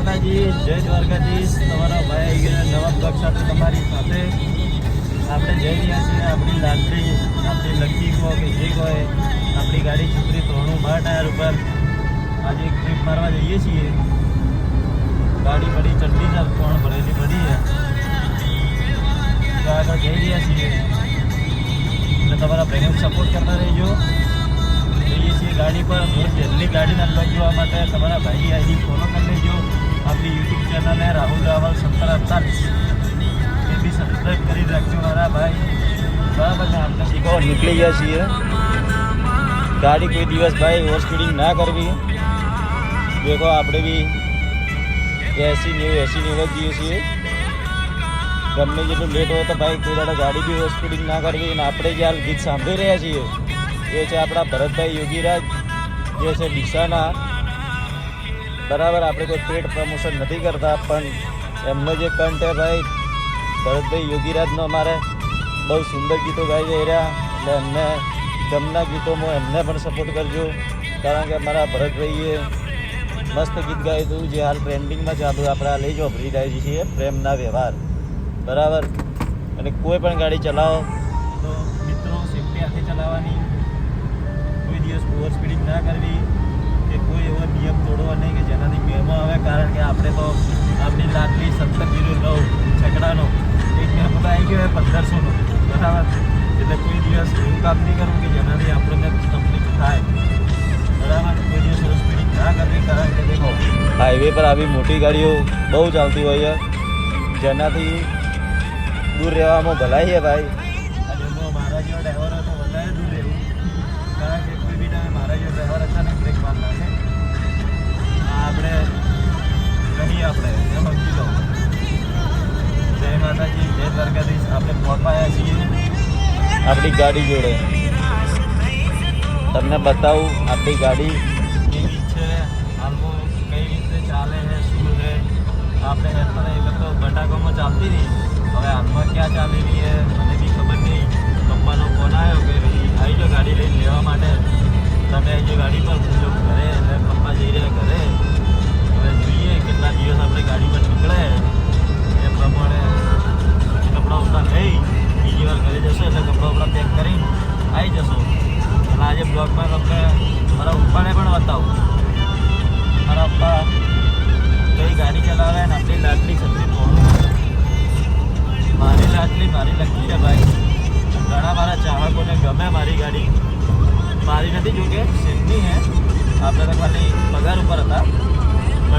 માતાજી, જય દ્વારકાધીશ. તમારા ભાઈ આવી ગયા નવા બ્લોગ સાથે તમારી સાથે. આપણે જઈ રહ્યા છીએ આપણી લાકડી, આપણી લકી કહો કે જે કહો, આપણી ગાડી છોકરી 3 ટાયર ઉપર આજે એક ટ્રીપ મારવા જઈએ છીએ. ગાડી પડી ચડલી છે, કોણ ભરેલી પડી છે તો આગળ જઈ રહ્યા છીએ. એટલે તમારા ભાઈને સપોર્ટ કરતા રહેજો. જઈએ છીએ ગાડી પર. રોજ જલ્દી ગાડીના બ્લોગ જોવા માટે તમારા ભાઈ આઈડી ફોલો કરી લેજો. આપણી યુટ્યુબ ચેનલ है राहुल रावल 7048 એ બી સબસ્ક્રાઈબ કરી રાખજો મારા ભાઈ. બરાબર ને? આપણે શીખો નીકળી ગયા છીએ. ગાડી કોઈ દિવસ ભાઈ ઓવર સ્પીડિંગ ના કરવી. દેખો આપણે બી 80-90 જ જઈએ છીએ. ગમે જેટલું લેટ હોય તો ભાઈ કોઈ દાડા ગાડી બી ઓવર સ્પીડિંગ ના કરવી. અને આપણે જે હાલ ગીત સાંભળી રહ્યા છીએ એ છે આપણા ભરતભાઈ યોગીરાજ, જે છે ડીસાના. બરાબર, આપણે કોઈ પેડ પ્રમોશન નથી કરતા, પણ એમનો જે કંઠ છે ભાઈ ભરતભાઈ યોગીરાજનો અમારે બહુ સુંદર ગીતો ગાઈ જઈ રહ્યા. એટલે એમને ગમના ગીતોમાં એમને પણ સપોર્ટ કરજો. કારણ કે અમારા ભરતભાઈએ મસ્ત ગીત ગાયું હતું જે હાલ ટ્રેન્ડિંગમાં ચાલુ. આપણે લઈ જાઓ ભરી રહ્યા છીએ પ્રેમના વ્યવહાર. બરાબર. અને કોઈ પણ ગાડી ચલાવો તો મિત્રો સેફ્ટી હાથે ચલાવવાની. કોઈ દિવસ ઓવર સ્પીડિંગ ના કરવી કે કોઈ એવો નિયમ તોડવો નહીં કે જેનાથી મેમો આવે. કારણ કે આપણે તો આપણી લાડલી 1709 છકડાનો એક મેમો તો આવી ગયો 1500નો. બરાબર. એટલે કોઈ દિવસ એવું કામ નહીં કરવું કે જેનાથી આપણને તકલીફ થાય. બરાબર. કોઈ દિવસ ઓવર સ્પીડિંગ ના કરવી. કારણ કે દેખો હાઈવે પર આવી મોટી ગાડીઓ બહુ ચાલતી હોય છે, જેનાથી દૂર રહેવામાં ભલાઈ છે ભાઈ. અને મારા જેવા ડ્રાઈવર હતો વધારે દૂર રહેવું. કારણ કે કોઈ બી ટાઈમે મારા જેવા ડ્રાઈવર હતા ને બ્રેક માર નાખે. આપણે કહીએ આપણે સમજી લો. જય માતાજી, જય દ્વારકાધીશ. આપણે પહોંચવાયા છીએ આપણી ગાડી જોડે. તમને બતાવું આપણી ગાડી કેવી છે, હાલમાં કઈ રીતે ચાલે છે, શું છે. આપણે અત્યારે તો બટાકામાં ચાલતી હતી, હવે હાલમાં ક્યાં ચાલી રહી છે મને બી ખબર નહીં. પપ્પાનો ફોન આવ્યો કે ભાઈ આવી જાઓ ગાડી લઈને લેવા માટે. તમે આવી જાઓ ગાડી પર. પૂછો ઘરે. એટલે પપ્પા જઈ રહ્યા ઘરે. હવે જોઈએ કેટલા દિવસ આપણે ગાડી પર નીકળે એ પ્રમાણે કપડાં ઉપડા લઈ બીજી વાર ઘરે જશો એટલે કપડાં ઉપડા પેક કરીને આવી જશો. અને આજે બ્લોગમાં તમને મારા પપ્પાને પણ બતાવું. મારા પપ્પા કઈ ગાડી ચલાવે ને આપણી લાડલી છત્રી પહોંચું. મારી લાડલી મારી લકી છે ભાઈ. ઘણા મારા ચાહકોને ગમે મારી ગાડી. મારી નથી જોકે સેફની હે. આપણે તો ખાલી પગાર ઉપર હતા.